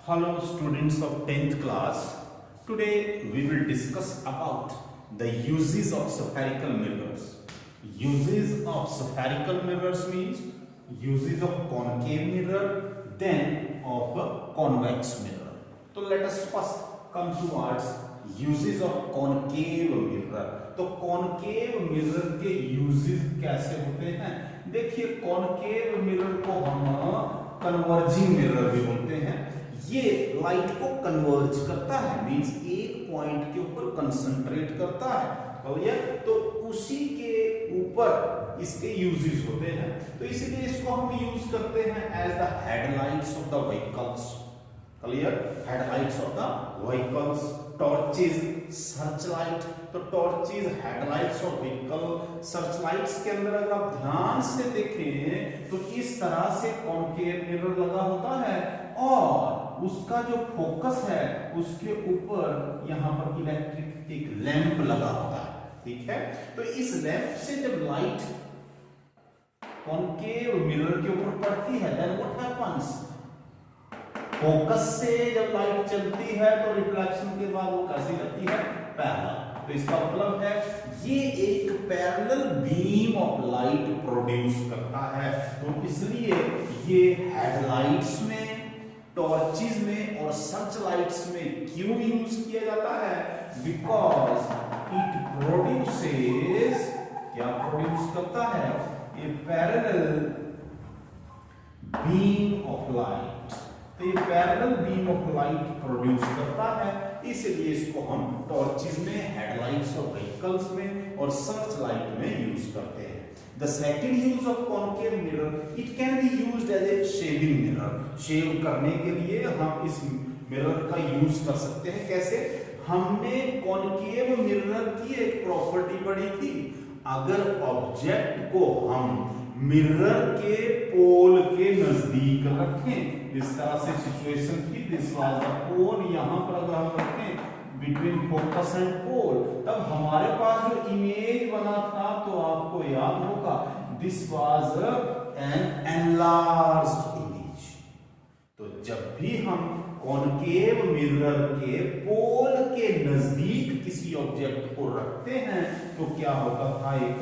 Hello students of 10th class. Today we will discuss about the uses of spherical mirrors. Uses of spherical mirrors means uses of concave mirror, then of a convex mirror. So let us first come towards uses of concave mirror. तो concave mirror के uses कैसे होते हैं? देखिए concave mirror को हम converging mirror भी बोलते हैं। ये लाइट को कन्वर्ज करता है, मींस एक पॉइंट के ऊपर कंसंट्रेट करता है, तो उसी के ऊपर इसके यूजेस होते हैं। तो इसीलिए इसको हम यूज करते हैं as the headlights of the vehicles. Clear? Headlights of the vehicles, torches, searchlight. तो torches, headlights of vehicle, searchlights के अंदर अगर आप ध्यान से देखें तो इस तरह से कॉन्केव मिरर लगा होता है और उसका जो फोकस है उसके ऊपर यहाँ पर इलेक्ट्रिक एक लैंप लगा होता है। ठीक है? तो इस लैंप से जब लाइट कॉन्केव मिरर के ऊपर पड़ती है, देन व्हाट हैपेंस? फोकस से जब लाइट चलती है तो रिफ्लेक्शन के बाद वो कैसी रहती है? पैरेलल। तो इसका मतलब है ये एक parallel beam of light produce करता है। तो इसलिए ये हेडलाइट्स में, टॉर्चेस में और सर्च लाइट्स में क्यों यूज किया जाता है? बिकॉज इट प्रोड्यूसेस, क्या प्रोड्यूस करता है? ए पैरेलल बीम ऑफ लाइट। तो ये parallel beam of light produce करता है, इसलिए इसको हम टॉर्चेस में, हेडलाइट्स और व्हीकल्स में और सर्च लाइट में यूज करते हैं। The second use of concave mirror, it can be used as a shaving mirror. शेव करने के लिए हम इस मिरर का यूज कर सकते हैं। कैसे? हमने कॉन्केव मिरर की एक प्रॉपर्टी पढ़ी थी, अगर ऑब्जेक्ट को हम मिरर के पोल के नजदीक रखें, इस तरह से सिचुएशन थी, दिस वाज द पोल, यहां पर अगर हम रखें बिटवीन फोकस एंड पोल, तब हमारे पास जो इमेज बना था, तो आपको याद होगा this was an enlarged image. तो जब भी हम कॉन्केव मिरर के पोल के नजदीक किसी ऑब्जेक्ट को रखते हैं तो क्या होता था? एक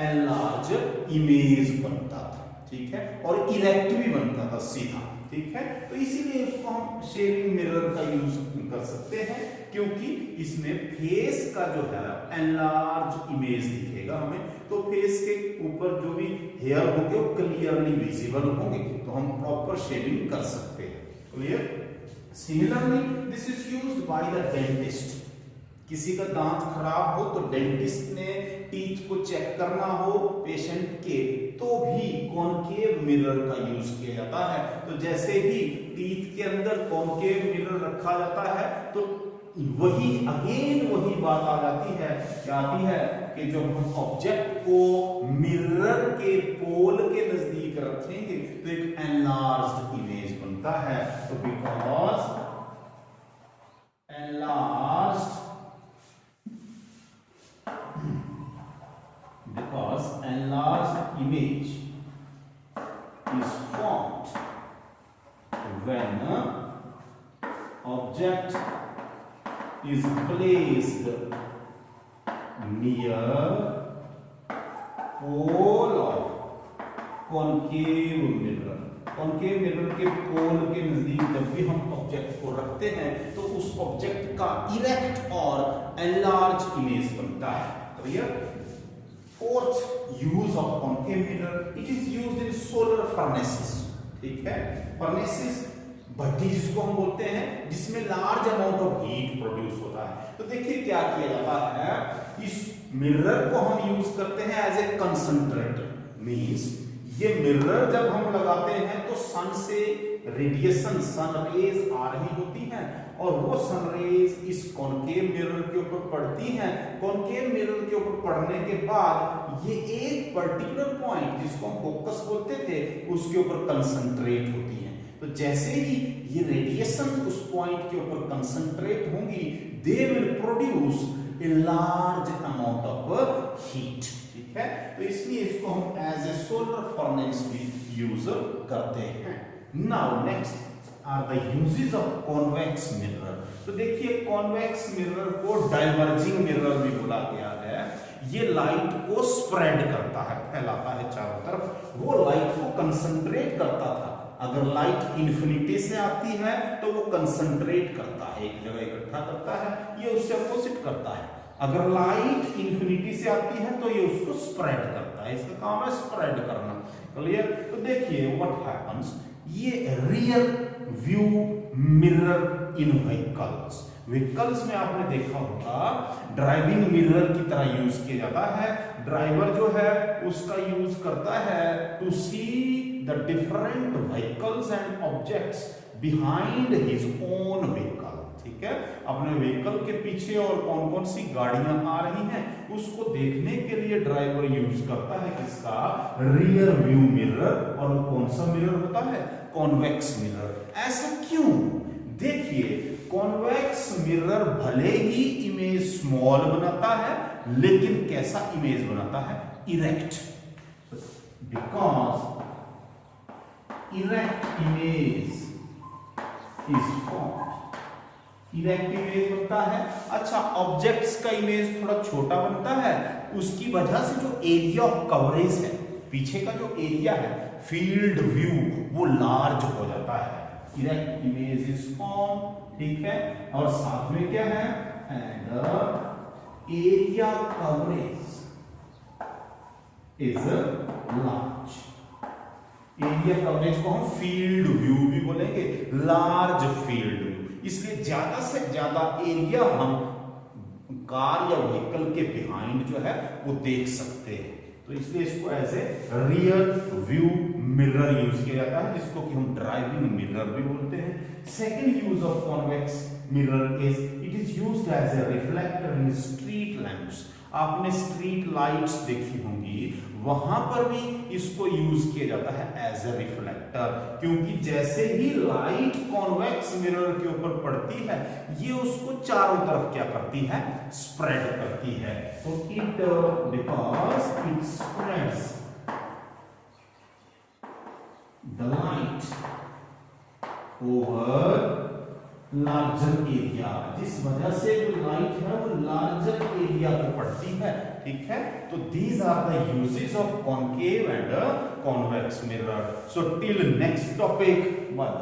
एनलार्ज इमेज बनता था। ठीक है? और इरेक्ट भी बनता था, सीधा। ठीक है? तो इसीलिए इसको हम शेविंग मिरर का यूज कर सकते हैं, क्योंकि इसमें फेस का जो है एनलार्ज इमेज दिखेगा हमें, तो फेस के ऊपर जो भी हेयर होंगे वो क्लियरली विजिबल होंगे, तो हम प्रॉपर शेविंग कर सकते हैं। Clear? Similarly this is used by the dentist. किसी का दांत खराब हो तो डेंटिस्ट ने टीथ को चेक करना हो पेशेंट के, तो भी कॉन्केव मिरर का यूज किया जाता है। तो जैसे ही टीथ के अंदर कॉन्केव मिरर रखा जाता है तो वही बात आ जाती है, क्या आती है कि जब हम ऑब्जेक्ट को मिरर के पोल के नजदीक रखेंगे तो एक एनलार्ज्ड इमेज बनता है। तो because enlarged image is formed when object is placed near pole of concave mirror। Concave mirror के पोल के नजदीक जब भी हम ऑब्जेक्ट को रखते हैं तो उस ऑब्जेक्ट का इरेक्ट और एनलार्ज इमेज बनता है। Clear? Fourth use of concave mirror, it is used in solar furnaces. ठीक है? फर्नेसेस, भट्टी जिसको हम बोलते हैं, जिसमें large amount of heat produce होता है। तो देखिए क्या किया जाता है, इस मिरर को हम यूज करते हैं एज ए कंसंट्रेटर। मींस ये मिरर जब हम लगाते हैं तो सन से रेडिएशन, सन रेज आ रही होती हैं और वो सन रेज इस कॉन्केव मिरर के ऊपर पड़ती हैं। कॉन्केव मिरर के ऊपर पड़ने के बाद ये एक पर्टिकुलर पॉइंट जिसको हम फोकस बोलते थे उसके ऊपर कंसंट्रेट होती हैं। तो जैसे ही ये रेडिएशन उस पॉइंट के ऊपर कंसंट्रेट होंगी, they will produce a large amount of heat. ठीक है? तो इसलिए इसको हम एज ए सोलर फर्नेस भी यूज करते हैं। Now next are the uses of convex mirror. तो देखिए कॉन्वेक्स मिरर को डाइवर्जिंग मिरर भी बोला गया है। ये लाइट को स्प्रेड करता है, फैलाता है चारों तरफ, वो लाइट को कंसंट्रेट करता था। अगर लाइट इन्फिनिटी से आती है तो वो कंसंट्रेट करता है, एक जगह इकट्ठा करता है, ये उससे अपोजिट करता है। अगर लाइट इन्फिनिटी से आती है तो ये उसको स्प्रेड करता है, इसका काम है स्प्रेड करना। क्लियर? तो देखिए व्हाट हैपेंस, ये रियर व्यू मिरर इन व्हीकल्स, व्हीकल्स में आपने देखा होगा ड्राइविंग मिरर की तरह यूज किया जाता है। ड्राइवर जो है उसका यूज करता है to see the different vehicles and objects behind his own vehicle. ठीक है, अपने व्हीकल के पीछे और कौन कौन सी गाड़ियां आ रही हैं उसको देखने के लिए ड्राइवर यूज करता है किसका, रियर व्यू मिरर। और वो कौन सा मिरर होता है, कॉन्वेक्स मिरर। ऐसा क्यों? देखिए कॉन्वेक्स मिरर भले ही इमेज स्मॉल बनाता है लेकिन कैसा इमेज बनाता है, erect. Because erect image is form, erect image बनता है। अच्छा, ऑब्जेक्ट्स का इमेज थोड़ा छोटा बनता है, उसकी वजह से जो एरिया ऑफ कवरेज है, पीछे का जो एरिया है फील्ड व्यू, वो लार्ज हो जाता है। इरेक्ट इमेज इज फॉर्म, ठीक है। और साथ में क्या है, and area coverage is large. Area coverage को हम फील्ड व्यू भी बोलेंगे, लार्ज फील्ड व्यू। इसलिए ज्यादा से ज्यादा एरिया हम कार या व्हीकल के बिहाइंड जो है वो देख सकते हैं। तो इसलिए इसको ऐसे रियर व्यू मिरर यूज किया जाता है, जिसको कि हम ड्राइविंग मिरर भी बोलते हैं। Second use of convex mirror is it is used as a reflector in street lamps. आपने स्ट्रीट लाइट्स देखी होंगी, वहां पर भी इसको यूज किया जाता है एज ए रिफ्लेक्टर, क्योंकि जैसे ही लाइट कॉन्वेक्स मिरर के ऊपर पड़ती है ये उसको चारों तरफ क्या करती है, स्प्रेड करती है। तो it because it spreads the light over larger area, जिस वजह से जो लाइट है वो लार्जर एरिया पे पड़ती है। ठीक है, तो these are the uses of concave and convex mirror. So till next topic, bye.